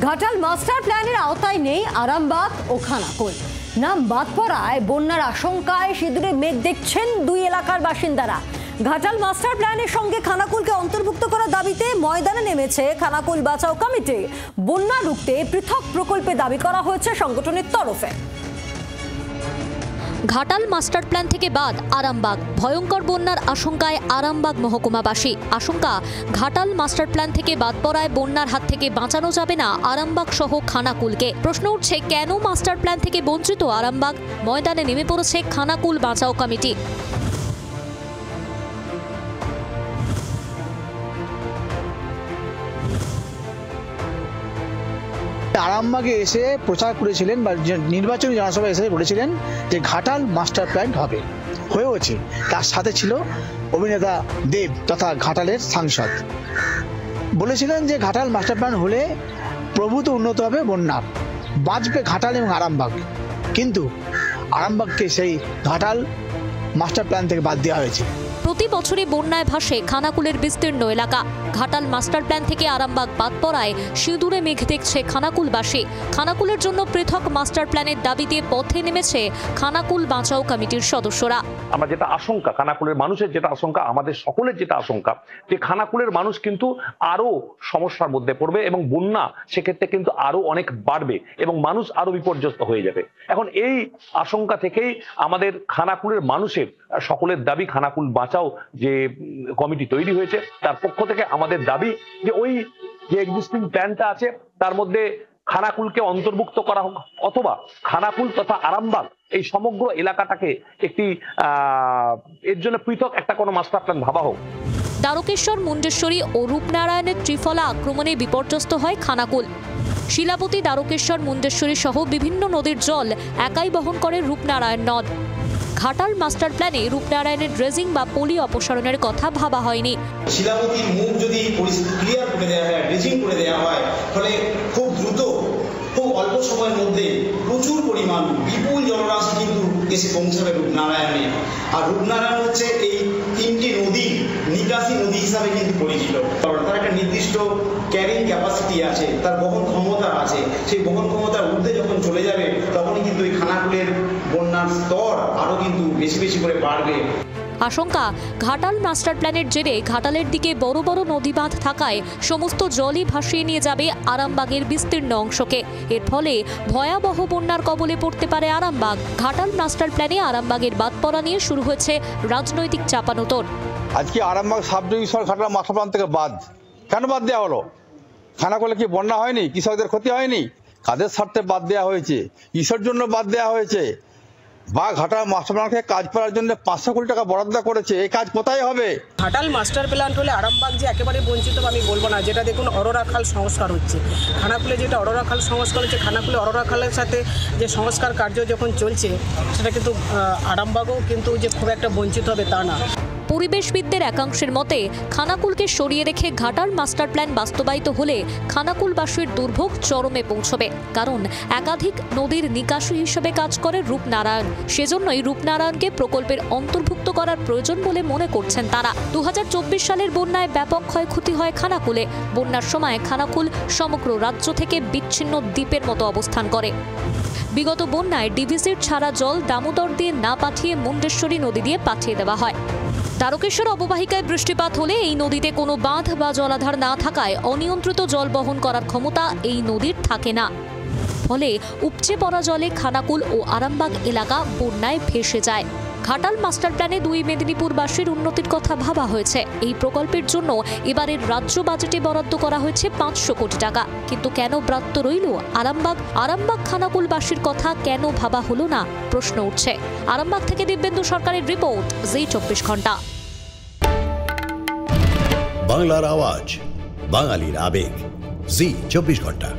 Ghatal master প্ল্যানের আওতায় নেই আরামবাগ ও খানাকুল। নাম বাদ পড়ায় বন্যার আশঙ্কায় সিঁদুরে মেঘ দেখছেন দুই এলাকার বাসিন্দারা। ঘাটাল মাস্টার প্ল্যানের সঙ্গে খানাকুলকে অন্তর্ভুক্ত করার দাবিতে ময়দানে নেমেছে খানাকুল বাঁচাও কমিটি। বন্যা রুখতে পৃথক প্রকল্পে দাবি করা হয়েছে সংগঠনের তরফে। ঘাটাল মাস্টার প্ল্যান থেকে বাদ আরামবাগ, ভয়ঙ্কর বন্যার আশঙ্কায় আরামবাগ মহকুমাবাসী। আশঙ্কা, ঘাটাল মাস্টার প্ল্যান থেকে বাদ পড়ায় বন্যার হাত থেকে বাঁচানো যাবে না আরামবাগ সহ খানাকুলকে। প্রশ্ন উঠছে, কেন মাস্টার প্ল্যান থেকে বঞ্চিত আরামবাগ? ময়দানে নেমে পড়েছে খানাকুল বাঁচাও কমিটি। আরামবাগে এসে প্রচার করেছিলেন বা নির্বাচনী জনসভায় এসে বলেছিলেন যে ঘাটাল মাস্টার প্ল্যান হবে, হয়েওছে। তার সাথে ছিল অভিনেতা দেব তথা ঘাটালের সাংসদ। বলেছিলেন যে ঘাটাল মাস্টার প্ল্যান হলে প্রভূত উন্নত হবে, বন্যার বাঁচবে ঘাটাল এবং আরামবাগ। কিন্তু আরামবাগকে সেই ঘাটাল মাস্টার প্ল্যান থেকে বাদ দেওয়া হয়েছে। প্রতি বছরই বন্যায় ভাসে খানাকুলের বিস্তীর্ণ এলাকা। ঘাটাল মাস্টার প্ল্যান থেকে আরামবাগ বাদ পড়ায় সিঁদুরে মেঘ দেখছে খানাকুলবাসী। খানাকুলের জন্য পৃথক মাস্টার প্ল্যানের দাবিতে পথে নেমেছে খানাকুল বাঁচাও কমিটির সদস্যরা। আমরা যেটা আশঙ্কা, খানাকুলের মানুষের যেটা আশঙ্কা, আমাদের সকলের যেটা আশঙ্কা, যে খানাকুলের মানুষ কিন্তু আরো সমস্যার মধ্যে পড়বে এবং বন্যা সেক্ষেত্রে কিন্তু আরো অনেক বাড়বে এবং মানুষ আরো বিপর্যস্ত হয়ে যাবে। এখন এই আশঙ্কা থেকেই আমাদের খানাকুলের মানুষের সকলের দাবি, খানাকুল বাঁচাও যে কমিটি তৈরি হয়েছে তার পক্ষ থেকে আমাদের দাবি যে ওই যে এক্সিস্টিং প্ল্যানটা আছে তার মধ্যে খানাকুলকে অন্তর্ভুক্ত করা হোক, অথবা খানাকুল তথা আরামবাগ এই সমগ্র এলাকাটাকে একটি এর জন্য পৃথক একটা কোনো মাস্টার প্ল্যান ভাবা হোক। দ্বারকেশ্বর, মুন্ডেশ্বরী ও রূপনারায়ণের ত্রিফলা আক্রমণে বিপর্যস্ত হয় খানাকুল। শিলাবতী, দ্বারকেশ্বর, মুন্ডেশ্বরী সহ বিভিন্ন নদীর জল একাই বহন করে রূপনারায়ণ নদ। ঘাটাল মাস্টার প্ল্যানে রূপনারায়ণের ড্রেজিং বা পলি অপসারণের কথা ভাবা হয়নি। শিলাবতীর মুখ যদি ক্লিয়ার করে দেওয়া হয়, ড্রেজিং করে দেওয়া হয়, ফলে খুব দ্রুত, খুব অল্প সময়ের মধ্যে প্রচুর পরিমাণ বিপুল জলরাশি কিন্তু এসে পৌঁছাবে রূপনারায়ণে। আর রূপনারায়ণ হচ্ছে এই তিনটি নদী নিকাশি নদী হিসাবে কিন্তু পরিচিত। তার একটা নির্দিষ্ট ক্যারিং ক্যাপাসিটি আছে, তার বহন ক্ষমতা আছে। সেই বহন ক্ষমতার ঊর্ধ্বে যখন চলে যাবে তখনই কিন্তু এই খানাকুলের বন্যার স্তর আরো কিন্তু বেশি বেশি করে বাড়বে। আশঙ্কা, ঘাটাল মাস্টার প্ল্যানের জেরে ঘাটালের দিকে বড় বড় নদী বাঁধ থাকায় সমস্ত জলই ভাসিয়ে নিয়ে যাবে আরামবাগের বিস্তীর্ণ অংশকে। এর ফলে ভয়াবহ বন্যার কবলে পড়তে পারে আরামবাগ। ঘাটাল মাস্টার প্ল্যানে আরামবাগের বাদ পড়া নিয়ে শুরু হয়েছে রাজনৈতিক চাপানোতর। আজকে Arambagh sub division Ghatal master plan থেকে বাদ কেন বাদ দেওয়া হলো? খানাকুলে কি বন্যা হয়নি? কৃষকদের ক্ষতি হয়নি? কাদের স্বার্থে বাদ দেওয়া হয়েছে? কিসের জন্য বাদ দেওয়া হয়েছে? বা ঘাটাল মাস্টার প্ল্যানকে কাজ করার জন্য 500 কোটি টাকা বরাদ্দ করেছে, এই কাজ কোথায় হবে? ঘাটাল মাস্টার প্ল্যান হলে আরামবাগ যে একেবারে বঞ্চিত আমি বলবো না। যেটা দেখুন অরোরা খাল সংস্কার হচ্ছে খানাকুলে, যেটা অরোরা খাল সংস্কার হচ্ছে খানাকুলে, অরোরা খালের সাথে যে সংস্কার কার্য যখন চলছে সেটা কিন্তু আরামবাগও কিন্তু যে খুব একটা বঞ্চিত হবে তা না। পরিবেশবিদদের একাংশের মতে খানাকুলকে সরিয়ে রেখে ঘাটাল মাস্টার প্ল্যান বাস্তবায়িত হলে খানাকুলবাসীর দুর্ভোগ চরমে পৌঁছবে। কারণ একাধিক নদীর নিকাশি হিসেবে কাজ করে রূপনারায়ণ। সেজন্যই রূপনারায়ণকে প্রকল্পের অন্তর্ভুক্ত করার প্রয়োজন বলে মনে করছেন তারা। 2024 সালের বন্যায় ব্যাপক ক্ষয়ক্ষতি হয় খানাকুলে। বন্যার সময় খানাকুল সমগ্র রাজ্য থেকে বিচ্ছিন্ন দ্বীপের মতো অবস্থান করে। বিগত বন্যায় ডিভিসির ছাড়া জল দামোদর দিয়ে না পাঠিয়ে মুন্ডেশ্বরী নদী দিয়ে পাঠিয়ে দেওয়া হয়। দ্বারকেশ্বর অববাহিকায় বৃষ্টিপাত হলে এই নদীতে কোনো বাঁধ বা জলাধার না থাকায় অনিয়ন্ত্রিত জল বহন করার ক্ষমতা এই নদীর থাকে না। ফলে উপচে পড়া জলে খানাকুল ও আরামবাগ এলাকা বন্যায় ভেসে যায়। ঘাটাল মাস্টার প্ল্যানে দুই মেদিনীপুরবাসীর উন্নতির কথা ভাবা হয়েছে। এই প্রকল্পের জন্য এবারের রাজ্য বাজেটে বরাদ্দ করা হয়েছে 500 কোটি টাকা। কিন্তু কেন ব্রাত্য রইল আরামবাগ খানাকুলবাসীর কথা কেন ভাবা হলো না? প্রশ্ন উঠছে। আরামবাগ থেকে দিব্যেন্দু সরকারের রিপোর্ট, জি 24 ঘন্টা। বাংলার আওয়াজ, বাঙালির আবেগ, জি 24 ঘন্টা।